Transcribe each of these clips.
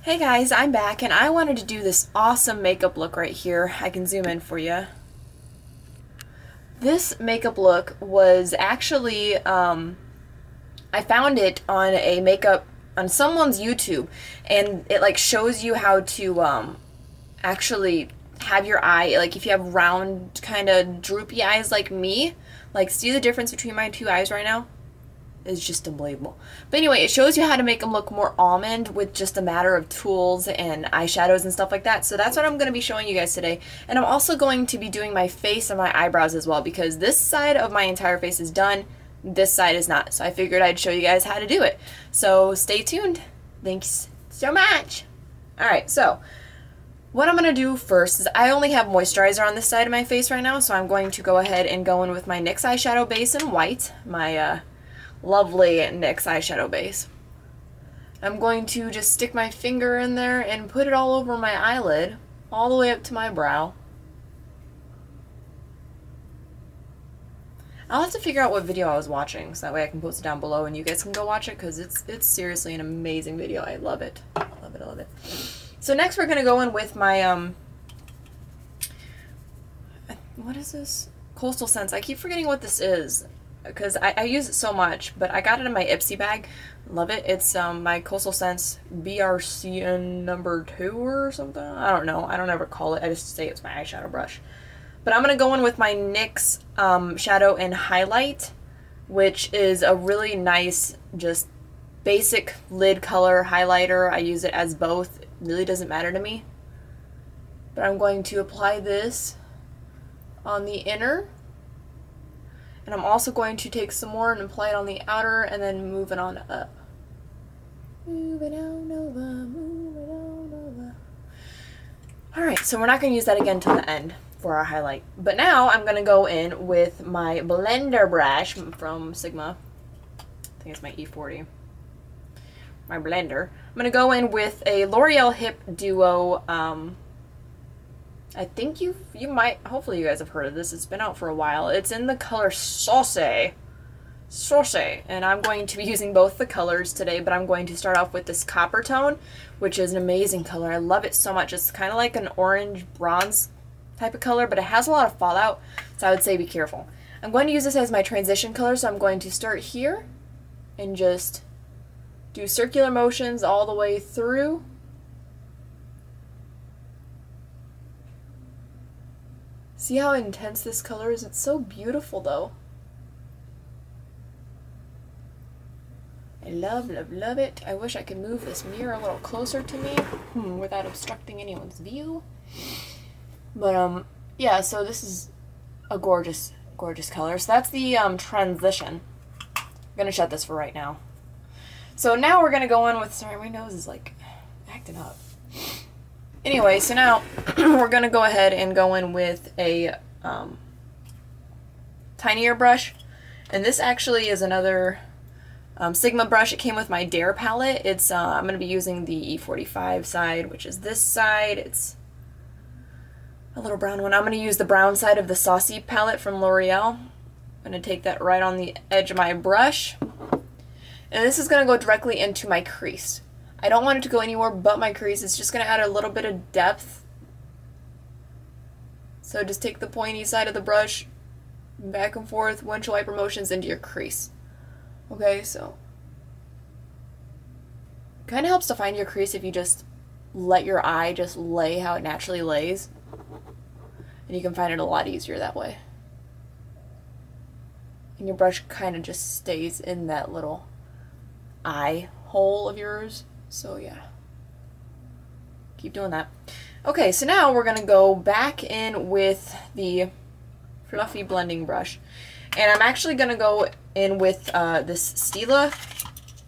Hey guys, I'm back and I wanted to do this awesome makeup look right here. I can zoom in for you. This makeup look was actually, I found it on on someone's YouTube, and it like shows you how to actually have your eye, like if you have round kind of droopy eyes like me, like see the difference between my two eyes right now? Is just unbelievable. But anyway, it shows you how to make them look more almond with just a matter of tools and eyeshadows and stuff like that. So that's what I'm going to be showing you guys today. And I'm also going to be doing my face and my eyebrows as well, because this side of my entire face is done, this side is not. So I figured I'd show you guys how to do it. So stay tuned. Thanks so much. Alright, so what I'm going to do first is I only have moisturizer on this side of my face right now, so I'm going to go ahead and go in with my NYX eyeshadow base in white, my lovely NYX eyeshadow base. I'm going to just stick my finger in there and put it all over my eyelid, all the way up to my brow. I'll have to figure out what video I was watching, so that way I can post it down below and you guys can go watch it, because it's seriously an amazing video. I love it. I love it, I love it. So next we're going to go in with my, what is this? Coastal Scents. I keep forgetting what this is, because I use it so much, but I got it in my Ipsy bag. Love it. It's my Coastal Scents BRCN number 2 or something. I don't know. I don't ever call it. I just say it's my eyeshadow brush. But I'm going to go in with my NYX Shadow and Highlight, which is a really nice, just basic lid color highlighter. I use it as both. It really doesn't matter to me. But I'm going to apply this on the inner. And I'm also going to take some more and apply it on the outer, and then move it on up. Move it on over, move it on over. Alright, so we're not going to use that again till the end for our highlight. But now I'm going to go in with my blender brush from Sigma. I think it's my E40. My blender. I'm going to go in with a L'Oreal Hip Duo, I think you might, hopefully you guys have heard of this. It's been out for a while. It's in the color Sauce. Sauce. And I'm going to be using both the colors today, but I'm going to start off with this copper tone, which is an amazing color. I love it so much. It's kind of like an orange bronze type of color, but it has a lot of fallout, so I would say be careful. I'm going to use this as my transition color, so I'm going to start here and just do circular motions all the way through. See how intense this color is? It's so beautiful though. I love, love, love it. I wish I could move this mirror a little closer to me without obstructing anyone's view. But yeah, so this is a gorgeous, gorgeous color. So that's the transition. I'm gonna shut this for right now. So now we're gonna go in with, sorry, my nose is like acting up. Anyway, so now we're going to go ahead and go in with a tinier brush. And this actually is another Sigma brush. It came with my Dare palette. It's I'm going to be using the E45 side, which is this side. It's a little brown one. I'm going to use the brown side of the Saucy palette from L'Oreal. I'm going to take that right on the edge of my brush. And this is going to go directly into my crease. I don't want it to go anywhere but my crease. It's just going to add a little bit of depth. So just take the pointy side of the brush, back and forth, windshield wiper motions into your crease. Okay, so kind of helps to find your crease if you just let your eye just lay how it naturally lays. And you can find it a lot easier that way. And your brush kind of just stays in that little eye hole of yours. So yeah, keep doing that. Okay, so now we're going to go back in with the fluffy blending brush. And I'm actually going to go in with this Stila.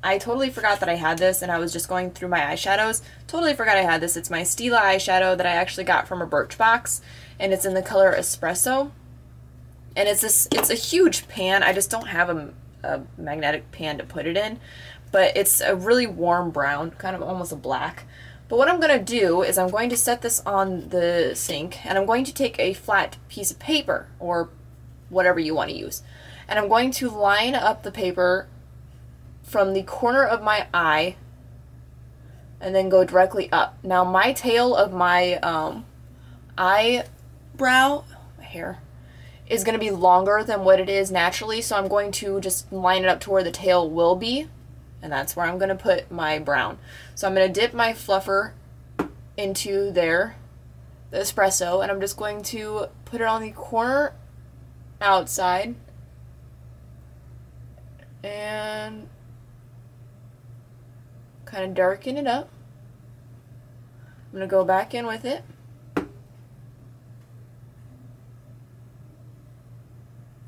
I totally forgot that I had this, and I was just going through my eyeshadows. Totally forgot I had this. It's my Stila eyeshadow that I actually got from a Birchbox, and it's in the color Espresso. And it's a huge pan. I just don't have a magnetic pan to put it in. But it's a really warm brown, kind of almost a black. But what I'm going to do is I'm going to set this on the sink, and I'm going to take a flat piece of paper, or whatever you want to use. And I'm going to line up the paper from the corner of my eye and then go directly up. Now my tail of my eyebrow, my hair, is going to be longer than what it is naturally, so I'm going to just line it up to where the tail will be, and that's where I'm going to put my brown. So I'm going to dip my fluffer into there, the espresso, and I'm just going to put it on the corner outside and kind of darken it up. I'm going to go back in with it.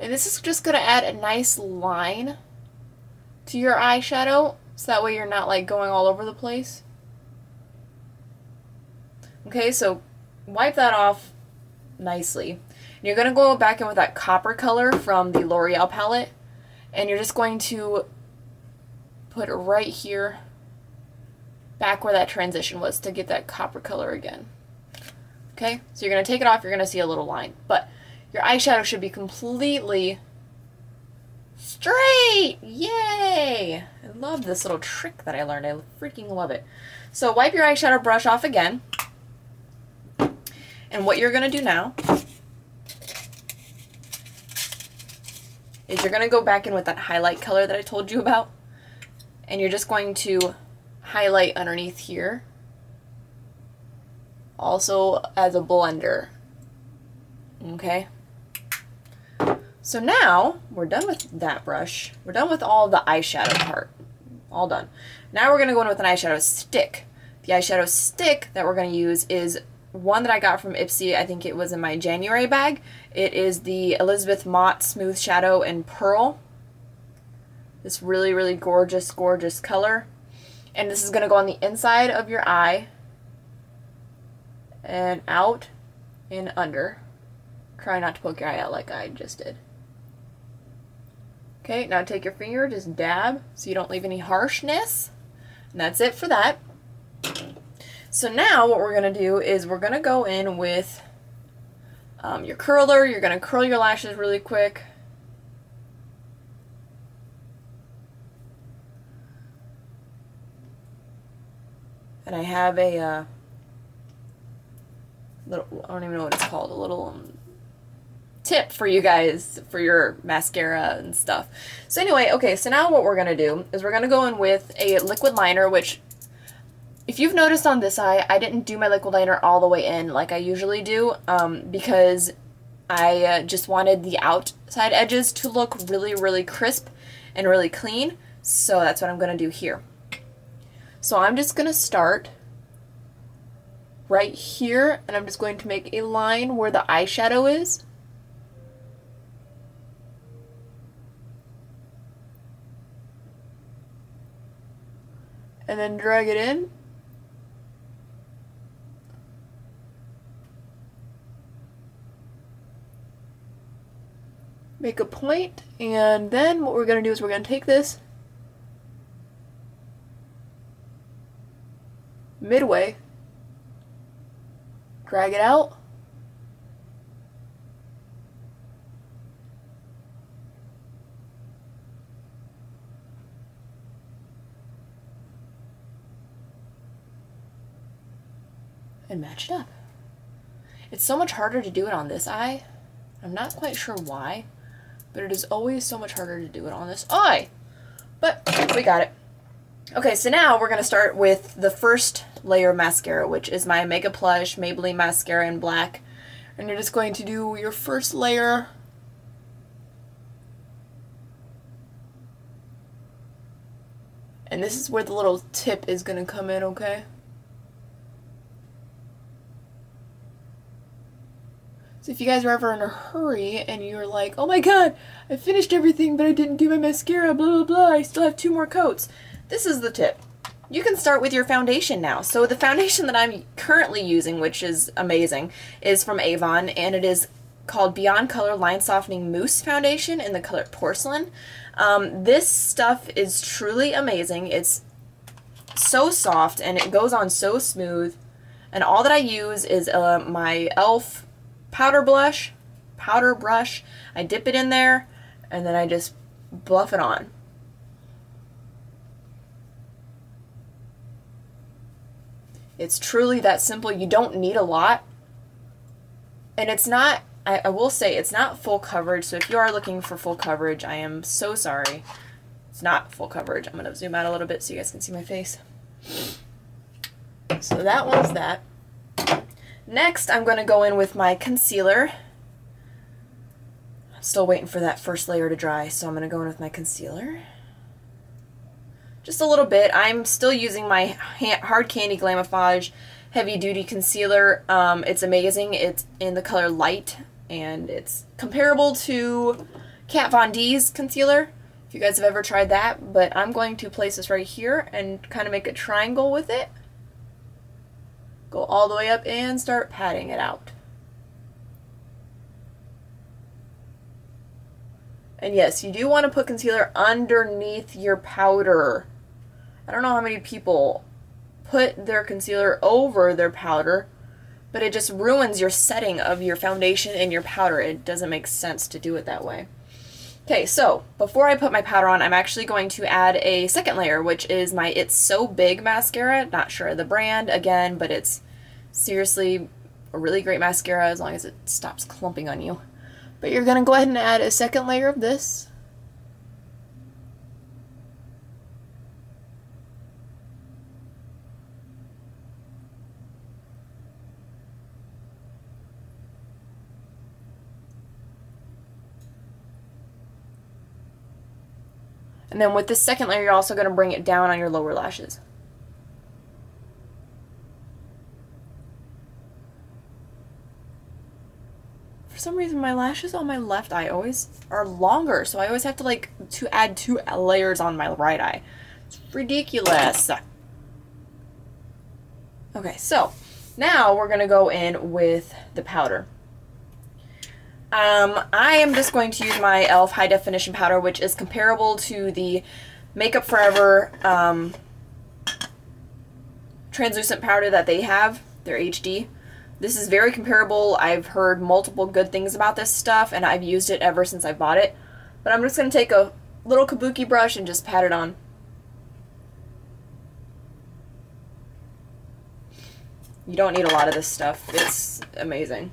And this is just going to add a nice line to your eyeshadow, so that way you're not like going all over the place. Okay, so wipe that off nicely. And you're going to go back in with that copper color from the L'Oreal palette, and you're just going to put it right here, back where that transition was, to get that copper color again. Okay, so you're going to take it off, you're going to see a little line, but your eyeshadow should be completely straight. Yay! I love this little trick that I learned. I freaking love it. So wipe your eyeshadow brush off again. And what you're going to do now is you're going to go back in with that highlight color that I told you about. And you're just going to highlight underneath here. Also as a blender. Okay? So now, we're done with that brush. We're done with all the eyeshadow part. All done. Now we're going to go in with an eyeshadow stick. The eyeshadow stick that we're going to use is one that I got from Ipsy. I think it was in my January bag. It is the Elizabeth Mott Smooth Shadow in Pearl. This really, really gorgeous, gorgeous color. And this is going to go on the inside of your eye. And out and under. Try not to poke your eye out like I just did. Okay, now take your finger, just dab so you don't leave any harshness. And that's it for that. So now what we're going to do is we're going to go in with your curler. You're going to curl your lashes really quick. And I have a little, I don't even know what it's called, a little tip for you guys for your mascara and stuff. So anyway, okay, so now what we're going to do is we're going to go in with a liquid liner, which if you've noticed on this eye, I didn't do my liquid liner all the way in like I usually do because I just wanted the outside edges to look really, really crisp and really clean. So that's what I'm going to do here. So I'm just going to start right here, and I'm just going to make a line where the eyeshadow is. And then drag it in. Make a point, and then what we're going to do is we're going to take this midway, drag it out, and match it up. It's so much harder to do it on this eye. I'm not quite sure why, but it is always so much harder to do it on this eye. But we got it. Okay, so now we're going to start with the first layer of mascara, which is my Mega Plush Maybelline Mascara in black. And you're just going to do your first layer. And this is where the little tip is going to come in, okay? So if you guys are ever in a hurry and you're like, oh my god, I finished everything but I didn't do my mascara, blah blah blah, I still have 2 more coats. This is the tip. You can start with your foundation now. So the foundation that I'm currently using, which is amazing, is from Avon, and it is called Beyond Color Line Softening Mousse Foundation in the color Porcelain. This stuff is truly amazing. It's so soft and it goes on so smooth. And all that I use is my e.l.f. powder brush. I dip it in there and then I just bluff it on. It's truly that simple. You don't need a lot. And it's not, I will say, it's not full coverage. So if you are looking for full coverage, I am so sorry. It's not full coverage. I'm going to zoom out a little bit so you guys can see my face. So that one's that. Next, I'm going to go in with my concealer. I'm still waiting for that first layer to dry, so I'm going to go in with my concealer. Just a little bit. I'm still using my Hard Candy Glamifage Heavy Duty Concealer. It's amazing. It's in the color Light, and it's comparable to Kat Von D's concealer, if you guys have ever tried that. But I'm going to place this right here and kind of make a triangle with it. Go all the way up and start patting it out. And yes, you do want to put concealer underneath your powder. I don't know how many people put their concealer over their powder, but it just ruins your setting of your foundation and your powder. It doesn't make sense to do it that way. Okay, so before I put my powder on, I'm actually going to add a second layer, which is my It's So Big mascara. Not sure of the brand, again, but it's seriously a really great mascara as long as it stops clumping on you. But you're going to go ahead and add a second layer of this. And then with this second layer, you're also going to bring it down on your lower lashes. For some reason, my lashes on my left eye always are longer, so I always have to add 2 layers on my right eye. It's ridiculous. Okay, so now we're going to go in with the powder. I am just going to use my e.l.f. High Definition Powder, which is comparable to the Makeup Forever translucent powder that they have, their HD. This is very comparable. I've heard multiple good things about this stuff, and I've used it ever since I bought it. But I'm just going to take a little kabuki brush and just pat it on. You don't need a lot of this stuff. It's amazing.